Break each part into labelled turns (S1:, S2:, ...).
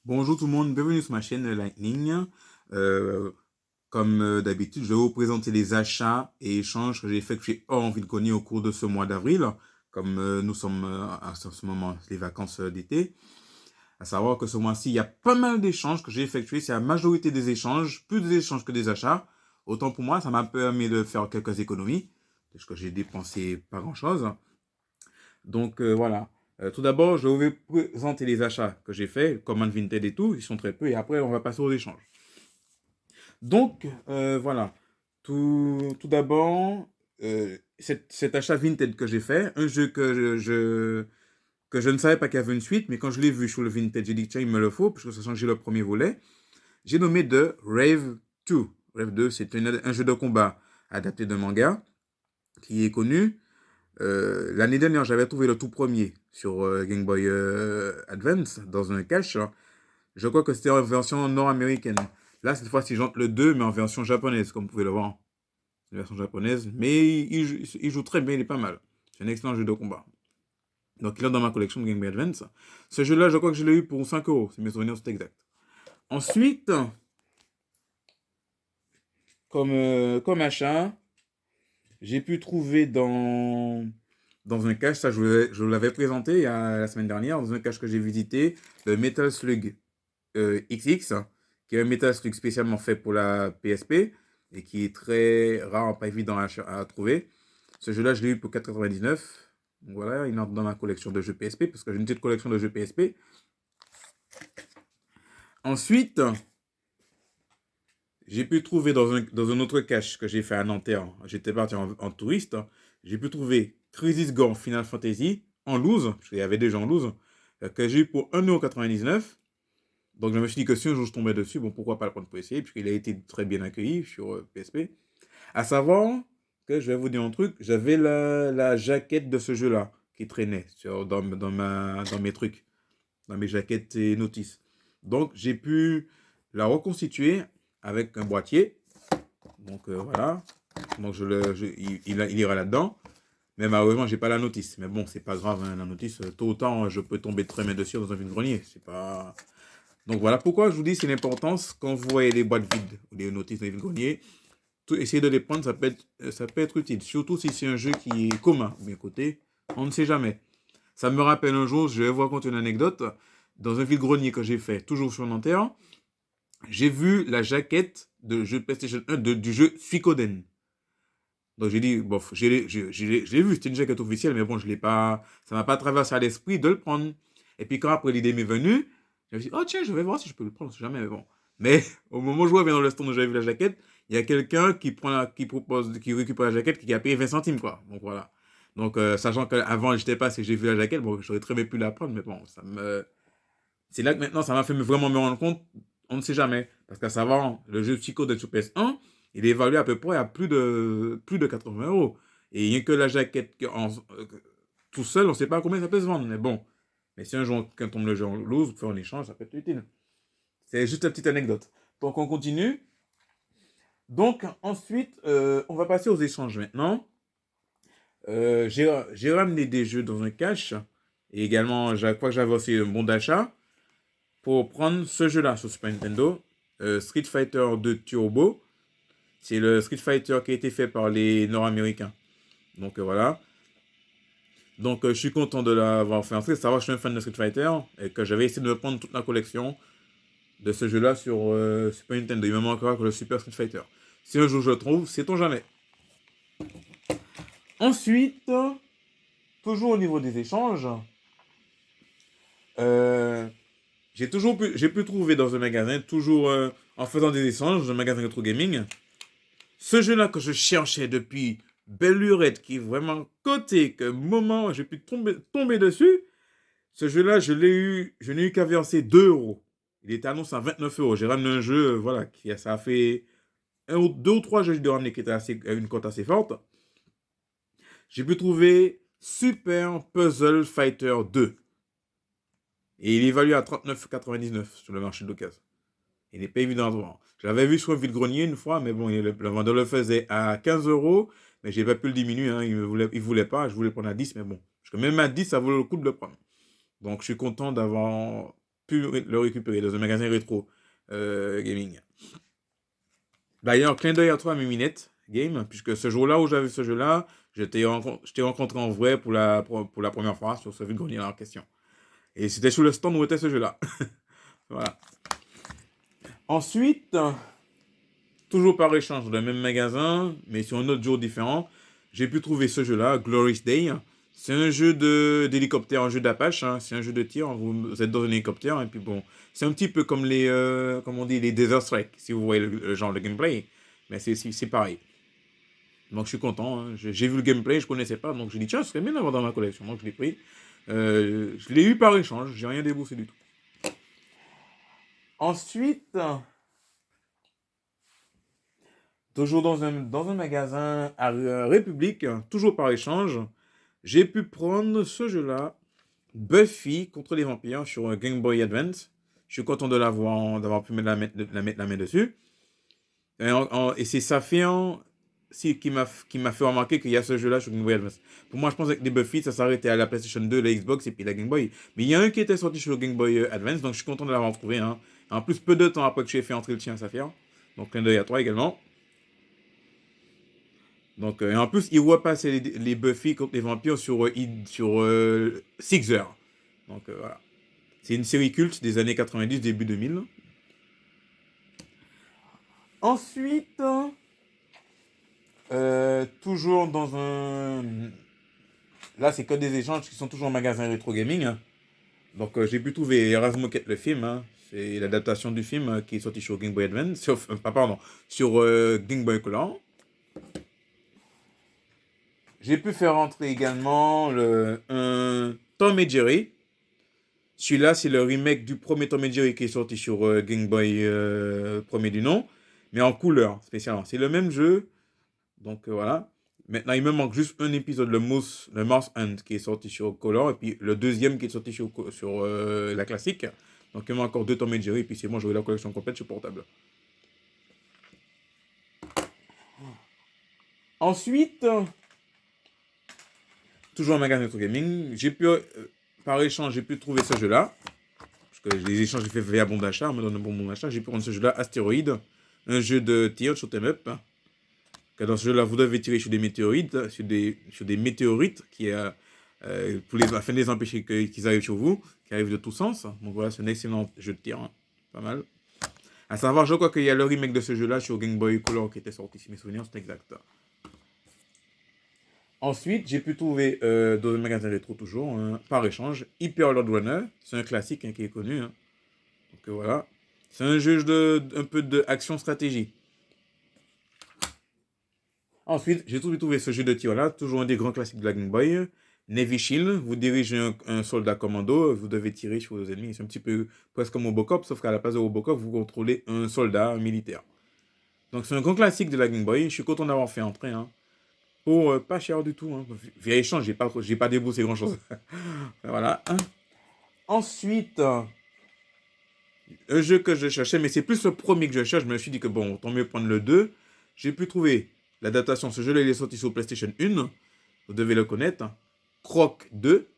S1: Bonjour tout le monde, bienvenue sur ma chaîne Lightning. Euh, Comme d'habitude, je vais vous présenter les achats et échanges que j'ai effectués hors Bitcoin au cours de ce mois d'avril, comme nous sommes à ce moment les vacances d'été. À savoir que ce mois-ci, il y a pas mal d'échanges que j'ai effectués. C'est la majorité des échanges, plus des échanges que des achats. Autant pour moi, ça m'a permis de faire quelques économies, parce que j'ai dépensé pas grand-chose. Donc voilà. Tout d'abord, je vais vous présenter les achats que j'ai faits, Command Vinted et tout. Ils sont très peu. Et après, on va passer aux échanges. Donc voilà. Tout d'abord, cet achat Vinted que j'ai fait, un jeu que je ne savais pas qu'il y avait une suite, mais quand je l'ai vu sur le Vinted, j'ai dit tiens, il me le faut, parce que ça changeait le premier volet. J'ai nommé de Rave 2. Rave 2, c'est un jeu de combat adapté d'un manga qui est connu. L'année dernière, j'avais trouvé le tout premier sur Game Boy Advance dans un cache. Je crois que c'était en version nord-américaine. Là, cette fois-ci, j'entre le 2, mais en version japonaise, comme vous pouvez le voir. C'est une version japonaise, mais il joue très bien, il est pas mal. C'est un excellent jeu de combat. Donc, il est dans ma collection de Game Boy Advance. Ce jeu-là, je crois que je l'ai eu pour 5 euros, si mes souvenirs sont exacts. Ensuite, comme achat, j'ai pu trouver dans un cache, ça je l'avais présenté la semaine dernière, dans un cache que j'ai visité, le Metal Slug XX, qui est un Metal Slug spécialement fait pour la PSP et qui est très rare, pas évident à trouver. Ce jeu-là, je l'ai eu pour 4,99. Voilà, il entre dans ma collection de jeux PSP parce que j'ai une petite collection de jeux PSP. Ensuite, j'ai pu trouver dans un autre cache que j'ai fait à Nanterre. J'étais parti en touriste. J'ai pu trouver Crisis Core Final Fantasy en loose, parce qu'il y avait déjà en loose, que j'ai eu pour 1,99 €. Donc je me suis dit que si un jour je tombais dessus, bon, pourquoi pas le prendre pour essayer, puisqu'il a été très bien accueilli sur PSP. À savoir que je vais vous dire un truc, j'avais la jaquette de ce jeu-là qui traînait dans mes trucs, dans mes jaquettes et notices. Donc j'ai pu la reconstituer avec un boîtier. Donc voilà. Donc il ira là-dedans. Mais malheureusement, j'ai pas la notice. Mais bon, c'est pas grave, hein, la notice, tôt ou tard, je peux tomber très main dessus dans un vide-grenier. C'est pas. Donc voilà pourquoi je vous dis c'est l'importance quand vous voyez des boîtes vides ou des notices dans les vide-grenier, essayez de les prendre, ça peut être utile. Surtout si c'est un jeu qui est commun, bien côté, on ne sait jamais. Ça me rappelle un jour, je vais vous raconter une anecdote. Dans un vide-grenier que j'ai fait, toujours sur Nanterre, j'ai vu la jaquette de jeu PlayStation 1 du jeu Suikoden. Donc j'ai dit, bof, je l'ai vu, c'était une jaquette officielle, mais bon, je l'ai pas, ça m'a pas traversé à l'esprit de le prendre. Et puis quand après l'idée m'est venue, je me suis dit, oh tiens, je vais voir si je peux le prendre, jamais, mais bon. Mais au moment où je reviens dans le stand où j'avais vu la jaquette, il y a quelqu'un qui récupère la jaquette, qui a payé 20 centimes, quoi. Donc voilà. Donc sachant qu'avant j'étais pas, et j'ai vu la jaquette, bon, j'aurais très bien pu la prendre, mais bon, c'est là que maintenant ça m'a fait vraiment me rendre compte, on ne sait jamais. Parce qu'à savoir, le jeu Psycho de sur PS1, il est évalué à peu près à plus de 80 €. Et rien que la jaquette tout seul, on ne sait pas combien ça peut se vendre. Mais bon, mais si un jour quand on tombe le jeu en loose, pour faire un échange, ça peut être utile. C'est juste une petite anecdote. Donc on continue. Donc ensuite, on va passer aux échanges maintenant. J'ai ramené des jeux dans un cache. Et également, je crois que j'avais aussi un bon d'achat pour prendre ce jeu-là sur Super Nintendo, Street Fighter 2 Turbo. C'est le Street Fighter qui a été fait par les Nord-Américains. Donc voilà. Donc je suis content de l'avoir fait entrer. Savoir que je suis un fan de Street Fighter et que j'avais essayé de prendre toute la collection de ce jeu-là sur Super Nintendo. Il me manque encore que le Super Street Fighter. Si un jour je le trouve, sait-on jamais. Ensuite, toujours au niveau des échanges, euh, j'ai pu trouver dans un magasin, toujours en faisant des échanges, dans un magasin rétro gaming, ce jeu-là que je cherchais depuis belle lurette, qui est vraiment coté, que moment j'ai pu tomber dessus, ce jeu-là, je n'ai eu qu'à verser 2 €. Il était annoncé à 29 €. J'ai ramené un jeu, voilà, ça a fait deux ou trois jeux de ramener qui étaient une cote assez forte. J'ai pu trouver Super Puzzle Fighter 2. Et il est évalué à 39,99 sur le marché de l'occasion. Il n'est pas évident à voir. Je l'avais vu sur un vide-grenier une fois, mais bon, le vendeur le faisait à 15 €, mais j'ai pas pu le diminuer. Hein. Il voulait pas, je voulais prendre à 10, mais bon. Parce que même à 10, ça vaut le coup de le prendre. Donc je suis content d'avoir pu le récupérer dans un magasin rétro gaming. D'ailleurs, clin d'œil à toi, Miminette Game, puisque ce jour-là où j'avais ce jeu-là, je t'ai rencontré en vrai pour la première fois sur ce vide-grenier en question. Et c'était sur le stand où était ce jeu-là. Voilà. Ensuite, toujours par échange dans le même magasin, mais sur un autre jour différent, j'ai pu trouver ce jeu-là, Glorious Day. C'est un jeu d'hélicoptère, un jeu d'Apache, hein. C'est un jeu de tir. Vous êtes dans un hélicoptère et puis bon, c'est un petit peu comme comment on dit, les Desert Strike, si vous voyez le genre de gameplay. Mais c'est pareil. Donc je suis content, hein. J'ai vu le gameplay, je connaissais pas, donc j'ai dit tiens, ce serait bien d'avoir dans ma collection. Donc je l'ai pris. Je l'ai eu par échange, j'ai rien déboursé du tout. Ensuite, toujours dans un magasin à République, toujours par échange, j'ai pu prendre ce jeu-là, Buffy contre les vampires sur Game Boy Advance. Je suis content de d'avoir pu mettre la main dessus. Et c'est Safian qui m'a fait remarquer qu'il y a ce jeu-là sur Game Boy Advance. Pour moi, je pensais que les Buffy, ça s'arrêtait à la PlayStation 2, la Xbox et puis la Game Boy. Mais il y a un qui était sorti sur Game Boy Advance, donc je suis content de l'avoir trouvé. Hein. En plus, peu de temps après que j'ai fait entrer le tien, Safian. Donc, clin d'œil à toi également. Donc, et en plus, il repasse les Buffy contre les vampires sur 6 heures. Donc, voilà. C'est une série culte des années 90, début 2000. Ensuite, toujours dans un... Là, c'est que des échanges qui sont toujours en magasin rétro gaming. Hein. Donc, j'ai pu trouver Erasmus Quête, le film. Hein. C'est l'adaptation du film qui est sorti sur Game Boy Advance. Sur Game Boy Color. J'ai pu faire entrer également un Tom et Jerry. Celui-là, c'est le remake du premier Tom et Jerry qui est sorti sur Game Boy premier du nom, mais en couleur spécialement. C'est le même jeu, donc voilà. Maintenant, il me manque juste un épisode, le Mouse Hunt, qui est sorti sur Color, et puis le deuxième qui est sorti sur la classique. Donc il me manque encore 2 Tom et Jerry, et puis c'est bon, j'aurai la collection complète sur portable. Ensuite, toujours un magasin de gaming, par échange, j'ai pu trouver ce jeu-là. Parce que les échanges, j'ai fait via bon d'achat, on me donne un bon d'achat. J'ai pu prendre ce jeu-là, Astéroïde, un jeu de tir, shoot'em up. Dans ce jeu-là, vous devez tirer sur des météorites, sur des météorites afin de les empêcher qu'ils arrivent sur vous, qui arrivent de tous sens. Donc voilà, c'est un excellent jeu de tir, hein. Pas mal. À savoir, je crois qu'il y a le remake de ce jeu-là sur Game Boy Color qui était sorti, si mes souvenirs sont exacts. Ensuite, j'ai pu trouver dans un magasin rétro toujours, hein, par échange, Hyper Lord Runner. C'est un classique hein, qui est connu. Hein. Donc voilà. C'est un jeu un peu d'action-stratégie. Ensuite, j'ai trouvé ce jeu de tir-là, toujours un des grands classiques de la Game Boy. Navy Shield, vous dirigez un soldat commando, vous devez tirer sur vos ennemis. C'est un petit peu presque comme Robocop, sauf qu'à la place de Robocop, vous contrôlez un soldat, un militaire. Donc c'est un grand classique de la Game Boy. Je suis content d'avoir fait entrer. Hein. Pour pas cher du tout. Hein. Via échange, j'ai pas déboursé grand chose. Voilà. Hein. Ensuite, un jeu que je cherchais, mais c'est plus le premier que je cherche. Je me suis dit que bon, tant mieux prendre le 2. J'ai pu trouver l'adaptation. Ce jeu-là, il est sorti sur PlayStation 1. Vous devez le connaître. Hein. Croc 2.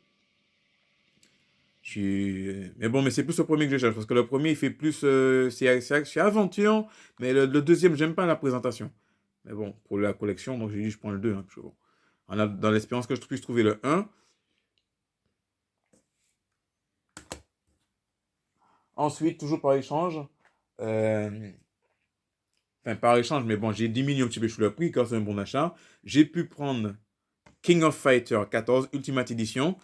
S1: Mais bon, mais c'est plus le premier que je cherche. Parce que le premier, il fait plus. C'est aventure. Mais le deuxième, j'aime pas la présentation. Mais bon, pour la collection, donc j'ai dit je prends le 2. Hein, bon. Dans l'espérance que je puisse trouver le 1. Ensuite, toujours par échange. Enfin, par échange, mais bon, j'ai diminué un petit peu sur le prix car c'est un bon achat. J'ai pu prendre King of Fighter 14 Ultimate Edition.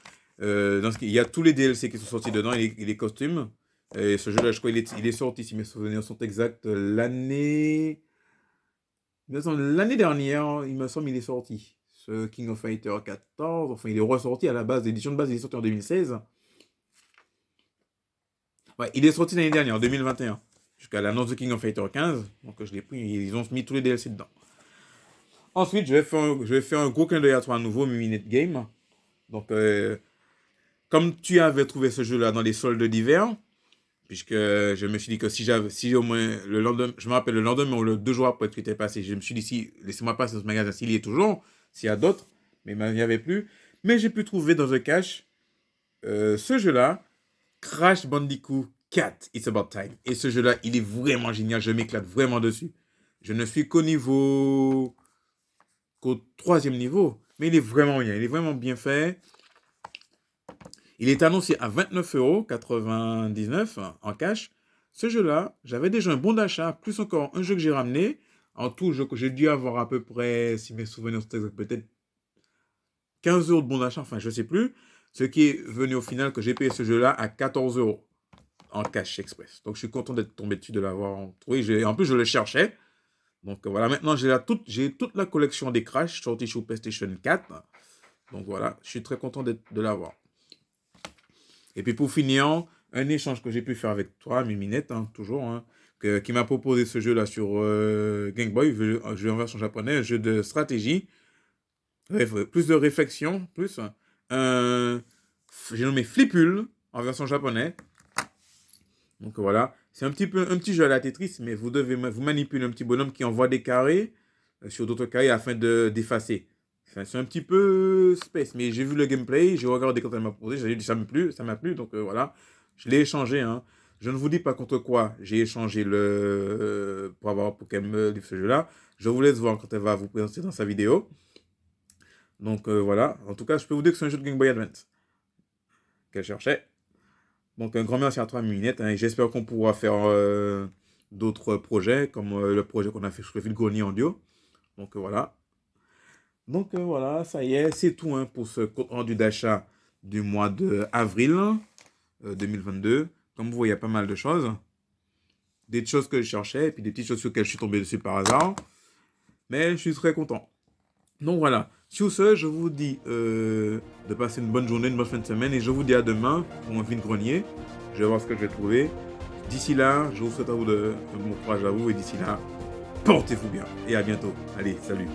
S1: Il y a tous les DLC qui sont sortis dedans et les costumes. Et ce jeu-là, je crois il est sorti, si mes souvenirs sont exacts, l'année dernière, il me semble, il est sorti. Ce King of Fighter 14, enfin, il est ressorti à la base, l'édition de base, il est sorti en 2016. Ouais, il est sorti l'année dernière, en 2021. Jusqu'à l'annonce de King of Fighter 15. Donc je l'ai pris, ils ont mis tous les DLC dedans. Ensuite, je vais faire un gros clin d'œil à toi à nouveau, Minute Game. Donc, comme tu avais trouvé ce jeu-là dans les soldes d'hiver, puisque je me suis dit que si au moins le lendemain, je me rappelle le lendemain ou le 2 jours après que tu étais passé, je me suis dit laissez-moi passer dans ce magasin s'il y est toujours, s'il y a d'autres, mais il n'y avait plus. Mais j'ai pu trouver dans un cache ce jeu-là, Crash Bandicoot Cat, It's About Time. Et ce jeu-là, il est vraiment génial. Je m'éclate vraiment dessus. Je ne suis qu'au troisième niveau. Mais il est vraiment bien. Il est vraiment bien fait. Il est annoncé à 29,99 € en cash. Ce jeu-là, j'avais déjà un bon d'achat, plus encore un jeu que j'ai ramené. En tout, j'ai dû avoir à peu près, si mes souvenirs sont exacts, peut-être 15 € de bon d'achat, enfin je ne sais plus. Ce qui est venu au final que j'ai payé ce jeu-là à 14 € en cash express. Donc je suis content d'être tombé dessus, de l'avoir trouvé. En plus, je le cherchais. Donc voilà, maintenant j'ai toute la collection des Crash sortis sur PlayStation 4. Donc voilà, je suis très content de l'avoir. Et puis pour finir, un échange que j'ai pu faire avec toi, Miminette, hein, toujours, hein, qui m'a proposé ce jeu-là sur Game Boy, un jeu en version japonaise, un jeu de stratégie, bref, plus de réflexion, plus. J'ai nommé Flipul en version japonaise. Donc voilà, c'est un petit jeu à la Tetris, mais vous manipuler un petit bonhomme qui envoie des carrés sur d'autres carrés afin d'effacer. Enfin, c'est un petit peu space, mais j'ai vu le gameplay, j'ai regardé quand elle m'a proposé, j'ai dit ça m'a plu, donc voilà, je l'ai échangé. Hein. Je ne vous dis pas contre quoi j'ai échangé pour qu'elle me livre ce jeu-là. Je vous laisse voir quand elle va vous présenter dans sa vidéo. Donc voilà, en tout cas, je peux vous dire que c'est un jeu de Game Boy Advance qu'elle cherchait. Donc un grand merci à toi, Minette, hein, et j'espère qu'on pourra faire d'autres projets, comme le projet qu'on a fait sur le Grenier en duo. Donc voilà. Donc voilà, ça y est, c'est tout hein, pour ce compte rendu d'achat du mois d'avril 2022. Comme vous voyez, il y a pas mal de choses. Des choses que je cherchais, et puis des petites choses sur lesquelles je suis tombé dessus par hasard. Mais je suis très content. Donc voilà, sur ce, je vous dis de passer une bonne journée, une bonne fin de semaine, et je vous dis à demain pour un vide-grenier. Je vais voir ce que je vais trouver. D'ici là, je vous souhaite un bon courage à vous, et d'ici là, portez-vous bien, et à bientôt. Allez, salut.